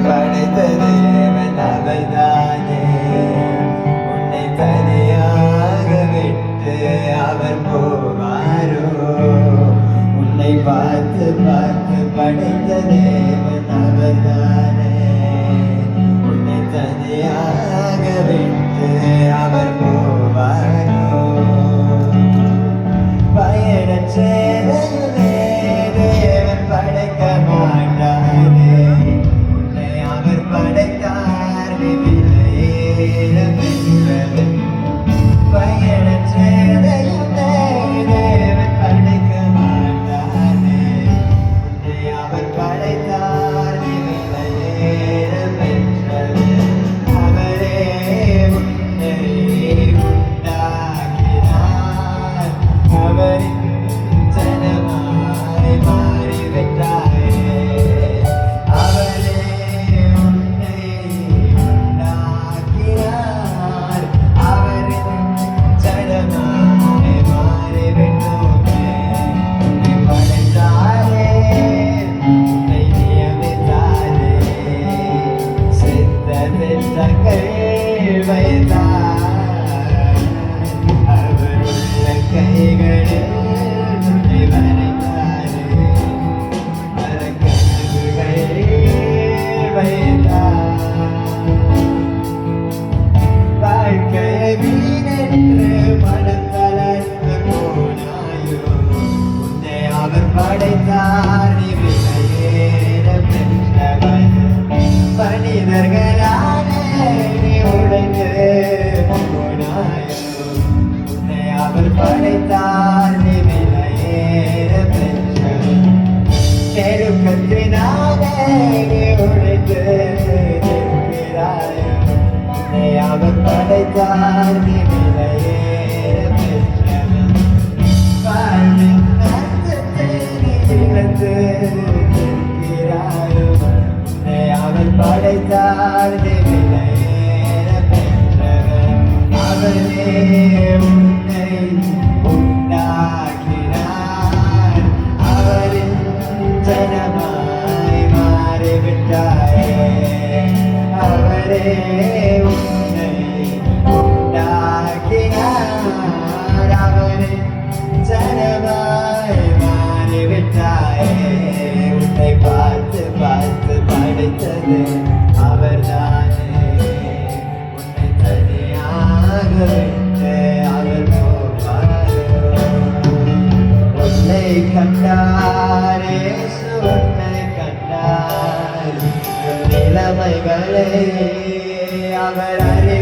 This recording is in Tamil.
படைத்த தேவன் அவர்தானே. உன்னை தனியாக விட்டு அவர் போவாரோ? உன்னை பார்த்து பார்த்து படைத்த தேவன் அவர்தானே. உன்னை தனியாக விட்டு அவர் போவாரோ? பயணச்சேலையிலே தேவன் படைக்க மாட்டாரே. உன்னை அவர் படைத்தார் விலையேற பெற்றவன். பயணச்சேலையிலே தேவன் படைக்க மாட்டாரே. உன்னை அவர் படைத்தார் விலையேற பெற்றவன். அவரே உன்னை உண்டாக்கினார். அவரின் ஜனமாய் மாறிவிட்டாயே. அவரே உன்னை உண்டாக்கினார். அவரின் ஜனமாய் மாறிவிட்டோமே. உன்னை படைத்தாரே, உன்னை நியமித்தாரே. சித்த திட்டங்கள் வைத்தார். அவருள்ள கைகளில் உன்னை வரைந்தாரே. மரக்கனவுகள் வைத்தார். வாழ்க்கையை வீணென்று மனம் தளர்ந்து போனாயோ? உன்னை அவர் படைத்தார் நீ விலையேற பெற்றவன். மனிதர்களாலே நீ உடைந்து போனாயோ? உன்னை அவர் படைத்தார் நீ விலையேற பெற்றவன். நெருக்கத்தினாலே நீ உடைந்து நிற்கிறாயோ? உன்னை அவர் படைத்தார் நீ விலையேற பெற்றவன். வாழ்வின் அர்த்தத்தை நீ இழந்து நிற்கிறாயோ? உன்னை அவர் படைத்தார் நீ விலையேற பெற்றவன். அவரே உன்னை உண்டாக்கினார். அவரின் ஜனமாய் மாறிவிட்டாயே. அவரே உன்னை உண்டாக்கினார். அவரின் ஜனமாய் மாறிவிட்டாயே. உன்னை பார்த்து பார்த்து படைத்தது அவர்தானே. உன்னை தனியாக விட்டு அவர் போவாரோ? உன்னை கண்டார் இயேசு, உன்னை கண்டார். நிலைமைகளை அவர் அறிந்தார்.